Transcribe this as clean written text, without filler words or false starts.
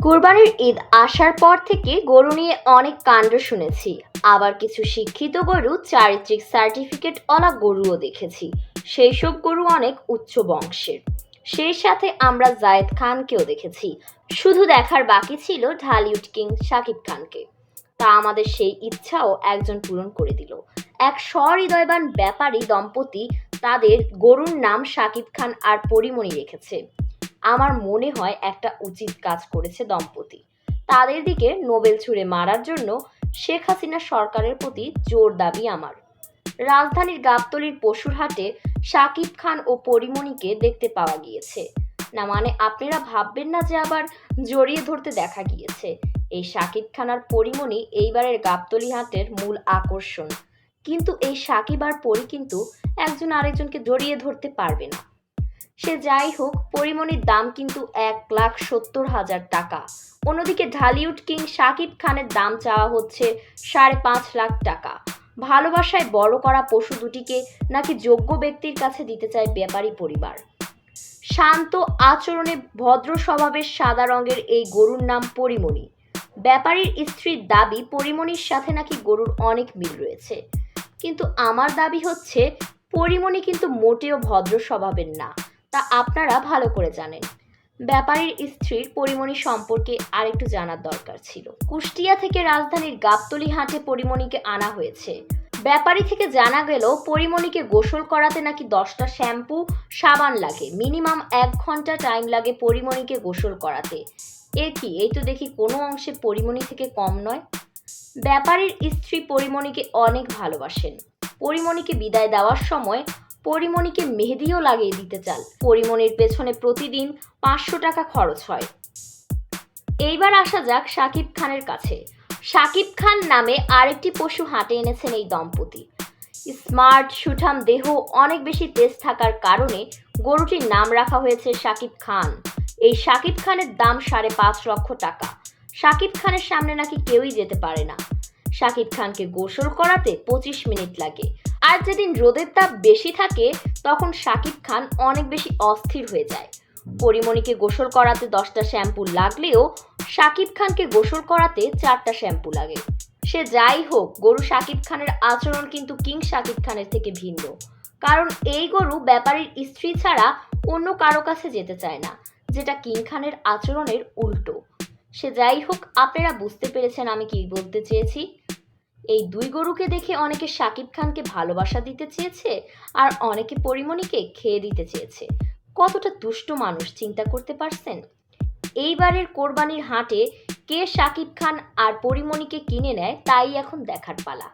কুরবানির ঈদ আসার পর থেকে গরু নিয়ে অনেক কাণ্ড শুনেছি, আবার কিছু শিক্ষিত গরু চারিত্রিক সার্টিফিকেটওয়ালা গরুও দেখেছি। সেই সব গরু অনেক উচ্চ বংশের। সেই সাথে আমরা জায়েদ খানকেও দেখেছি। শুধু দেখার বাকি ছিল ঢালিউড কিং শাকিব খানকে। তা আমাদের সেই ইচ্ছাও একজন পূরণ করে দিল। এক সহৃদয়বান ব্যাপারী দম্পতি তাদের গরুর নাম শাকিব খান আর পরিমণি রেখেছে। আমার মনে হয় একটা উচিত কাজ করেছে দম্পতি। তাদের দিকে নোবেল ছুঁড়ে মারার জন্য শেখ হাসিনা সরকারের প্রতি জোর দাবি আমার। রাজধানীর গাবতলীর পশুর হাটে শাকিব খান ও পরিমণিকে দেখতে পাওয়া গিয়েছে। না মানে আপনারা ভাববেন না যে আবার জড়িয়ে ধরতে দেখা গিয়েছে। এই শাকিব খান আর পরিমণি এইবারের গাবতলী হাটের মূল আকর্ষণ। কিন্তু এই শাকিব আর পরি কিন্তু একজন আরেকজনকে জড়িয়ে ধরতে পারবে না। সে যাই হোক, পরিমণির দাম কিন্তু 1,70,000 টাকা। অন্যদিকে ঢালিউড কিং শাকিব খানের দাম চাওয়া হচ্ছে 5.5 লাখ টাকা। ভালোবাসায় বড় করা পশু দুটিকে নাকি যোগ্য ব্যক্তির কাছে দিতে চায় ব্যাপারী পরিবার। শান্ত আচরণে ভদ্র স্বভাবের সাদা রঙের এই গরুর নাম পরিমণি। ব্যাপারীর স্ত্রীর দাবি পরিমণির সাথে নাকি গরুর অনেক মিল রয়েছে। কিন্তু আমার দাবি হচ্ছে পরিমণি কিন্তু মোটেও ভদ্র স্বভাবের না, তা আপনারা ভালো করে জানেন। ব্যাপারীর স্ত্রীর পরিমণি সম্পর্কে আরেকটু জানার দরকার ছিল। কুষ্টিয়া থেকে রাজধানীর গাবতলী হাটে পরিমণিকে আনা হয়েছে। ব্যাপারী থেকে জানা গেল পরিমণিকে গোসল করাতে নাকি 10টা শ্যাম্পু সাবান লাগে। মিনিমাম 1 ঘন্টা টাইম লাগে পরিমণিকে গোসল করাতে। এই তো দেখি কোনো অংশে পরিমণি থেকে কম নয়। ব্যাপারীর স্ত্রী পরিমণিকে অনেক ভালোবাসেন। পরিমণিকে বিদায় দেওয়ার সময় পরিমণিকে মেহেদিও লাগিয়ে দিতে চান। পরিমণির পেছনে প্রতিদিন 500 টাকা খরচ হয়। এইবার আসা যাক শাকিব খানের কাছে। শাকিব খান নামে আরেকটি পশু হাটে এনেছেন এই দম্পতি। স্মার্ট সুঠাম দেহ, অনেক বেশি তেজ থাকার কারণে গরুটির নাম রাখা হয়েছে শাকিব খান। এই শাকিব খানের দাম 5.5 লক্ষ টাকা। শাকিব খানের সামনে নাকি কেউই যেতে পারে না। শাকিব খানকে গোসল করাতে 25 মিনিট লাগে। আর যেদিন রোদের তাপ বেশি থাকে তখন শাকিব খান অনেক বেশি অস্থির হয়ে যায়। পরিমণিকে গোসল করাতে 10টা শ্যাম্পু লাগলেও শাকিব খানকে গোসল করাতে 4টা শ্যাম্পু লাগে। সে যাই হোক, গরু শাকিব খানের আচরণ কিন্তু কিং শাকিব খানের থেকে ভিন্ন। কারণ এই গরু ব্যাপারীর স্ত্রী ছাড়া অন্য কারো কাছে যেতে চায় না, যেটা কিং খানের আচরণের উল্টো। সে যাই হোক, আপনারা বুঝতে পেরেছেন আমি কি বলতে চেয়েছি। এই দুই গরুকে দেখে অনেকে শাকিব খানকে ভালোবাসা দিতে চেয়েছে, আর অনেকে পরিমণিকে খেয়ে দিতে চেয়েছে। কতটা দুষ্ট মানুষ চিন্তা করতে পারছেন? এইবারের কোরবানির হাটে কে শাকিব খান আর পরিমণিকে কিনে নেয় তাই এখন দেখার পালা।